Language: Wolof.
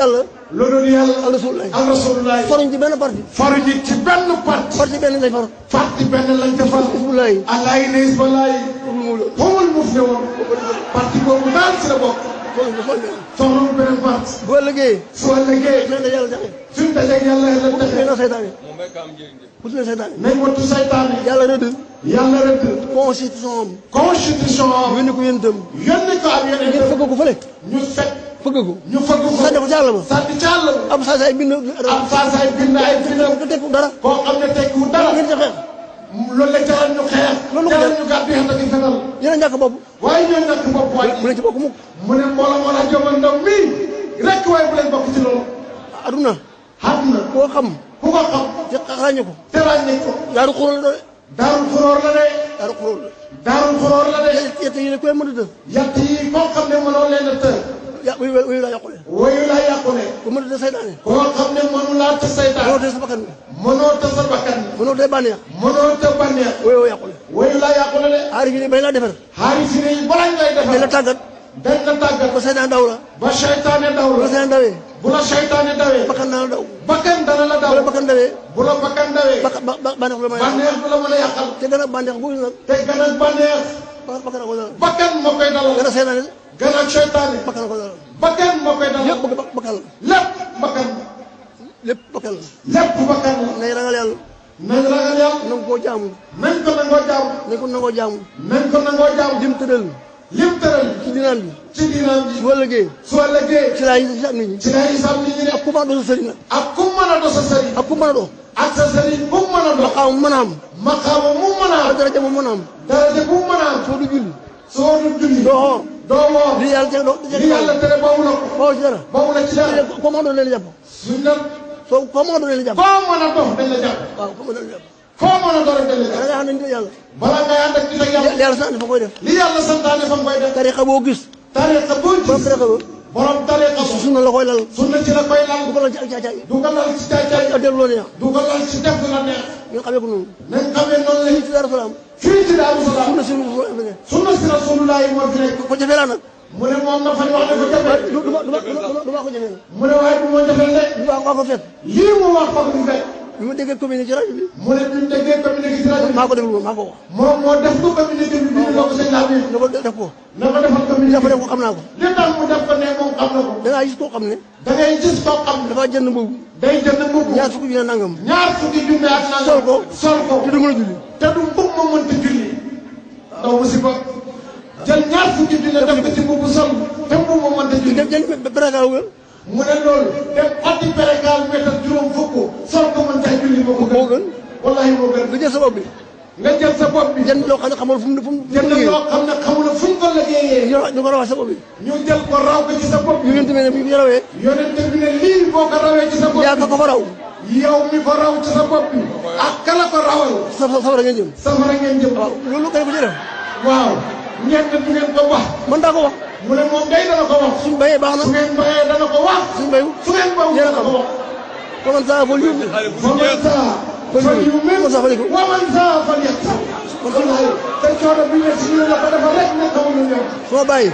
yàlla. loolu yàlla. ak rasulullah. ak rasulullah. faruñ ci benn parti. faruñ ci benn parti. parti benn lañ far. parti benn lañ ca far. bisimilah. alaay ne isbalaay. xamul mu fi woon. parti boobu daal ci la bokk. soxla mu beneen parti. bu ëllëgee. su ëllëgee. nee na yàlla jaxe. suñu dajeeg yàlla la taxe. nee na saytaane. bu tuddee saytaane. nañ wattu saytaane. yàlla rëdd. yàlla rëdd. constitution am. constitution am. yónni ko yéen itam. yónni ko ak yeneen ngeen fëgg ko fële. ñu fekk. fëgg ko. ñu fëgg ko. sànni ko ci àll ba. sànni ci àll ba. am saa bind. am saa bind ay bindam. te tekku dara. koo xam ne tekkiwu dara. ngeen ci xeex. loolu la jaral ñu xeex. loolu ko jaral ñu gàddu yàlla di fenal. yéen a ñàkk bopp. waaye ñoo ñàkk bopp waaye. bu leen ci bokk mukk. mu ne moo la jomal ndaw mii rek waaye bu leen bokk ci loolu. aduna. xam na koo xam. ku ko xam. te ràññee ko. te ràññee ko. daaru xuróor la doon. daarul xuróor la de. daaru xuróor la. daarul xuróor la de. yett yi ne ku leen mën a të. yatt yi koo xam ne mënoo leen a të. wuyu laa yàqule. woyu laa yàqule. ku mën a të saytaane. koo xam ne mënu laa të saytaan. mënoo tee sa bakkan bi. mënoo të sa bakkan. mënoo tee bànneex. mënoo të bànneex. wuyu yàqule. woyu laa yàqule de. aarif yi ne bañ laa defar. xaalis yi ne balañ lay defar. dañ la tàggat. dañ la tàggat. ba saytaan daw la. ba seytaane daw bu la la. saytaan dawee. bu la seytaane dawee. bakkan naa la daw. bakkan dana la daw. bu la bakkan dawee. bu la bakkan dawee. bànneex bu la mën a yàqal. bànneex bu la mën a yàqal. te gën a bànneex bu nag. te gën a bànneex. bakkan ko dalal. bakkan moo koy dalal. gën a saytaane. gën a seytaane. bakkan ko dalal. bakkan moo koy dalal. lépp bakkan la. lépp bakkan. lépp bakkan la. lépp bakkan la. nay ragal yàlla. nañ ragal yàlla. nangu koo jaamu. nañ ko nangoo jaamu. nañ ko nangoo jaamu. nañ ko nangoo jaamu. lim tëral. lim tëral. ci dinaan bi. ci diinaam ji. su ëllëgee. su ëllëgee. ci laa yi si am nit ñi. ci lay isam nit ñi de. ak ku mën a doon sa sëriñ nag. ak ku mën a doon sa sëriñ. ak ku mën a doon. ak sa sëriñ bu mu mën a doon. maqaam mu mën a am. maqaama mu mën a ak am. daraja mu mën a am. daraja bu mu mën a am. soo du julli. soo du julli. doo xoor. doo woor. li yàlla teg doo li yàlla tere bawu la ko. boo ci dara. bawu la ci dara. koo mën a doon leen jàpp. suñ la. soo koo mën a doon leen jàpp. foo mën a dox dañ la jàpp. waaw koo mën a doon jàpp. foo mën a dox rek dañ la da jàpp. nga xam ne nit yàlla. balaa ngay ànd ak nit ak yàlla. li yàlla sant fa koy def. li yàlla santaane fa nga koy def. tarixa boo gis. tariqa boo borom gis. tarixa ba. borom tariqa ba. sunna la koy lal. sunna ci la koy lal. du ko lal ci ak caacaay. du ko lal ci caacaay. ak dellu loo neex. du ko lal ci def la neex. ngeen xamee ko noonu. nañ xamee noonu la. fii ci Daaru Salaam. fii ci Daaru Salaam. sunna si fi ne. sunna si rasulullah moo fi nekk. ko jafee laa nag. mu ne moom na fa ñu wax ne ko jafe. du ma ko jafee nag. mu ne waaye du ma jafe de. du ma ko fekk. lii mu wax fa mu fekk. bi ma déggee commune ci rajo bi. mu ne bi mu déggee communiqué ci rajo bi. maa ko déglu maa ko wax. moom moo def ko communiqué bi bind loo ko sëñ Labi. na ko def ko. na ko defal li communiqué. dafa def ko xam naa ko. li tax mu def ko ne moom xam na ko. da ngaa gis koo xam ne. da ngay gis koo xam ne. dafa jënd mbubu. day jënd mbubb. ñaar fukki junne nangam. ñaar fukki junne ak nangam. sol ko. sol ko. te du mën a julli. te du mbubb ma mënta julli. ndaw musiba. jël ñaar fukki junne def ko ci mbubb sol. te mbubb ma mënta julli. jënd bérékaw nga. mu ne loolu. dem xotti pérégal métal juróom fukk. sol ko mën caa julli moo ko gën. moo gën. wallahi moo gën. nga jël sa bopp bi. nga jël sa bopp bi. jënd loo xam ne xamul fu mu jënd liggéey. loo xam ne xamul fu ñu ko liggéeyee. ñu ko rawee sa bopp bi. ñu jël ko raw ko ci sa bopp bi. ñu tamit ne bu ñu rawee. yonent bi ne lii boo ko rawee ci sa bopp bi. yaa ko fa raw. yow mi ko raw ci sa bopp bi. ak kala ko rawal. safara ngeen jëm. safara ngeen jëm. waaw loolu kay bu ci def. waaw. ngeen ne du ngeen ko wax. man daa ko wax. mu ne moom day dana ko wax. suñ bayee baax na. su ngeen bayee dana ko wax. suñ bayu. su ngeen bawu yéen a dana xam. ko wax. faman saa fol yóbbu. faman saa. fal yu mel. waman saa fal yàq. wallahi te coono bi ñu si ñu la ko defal rek ne xamuñu ñoom. soo bàyyi.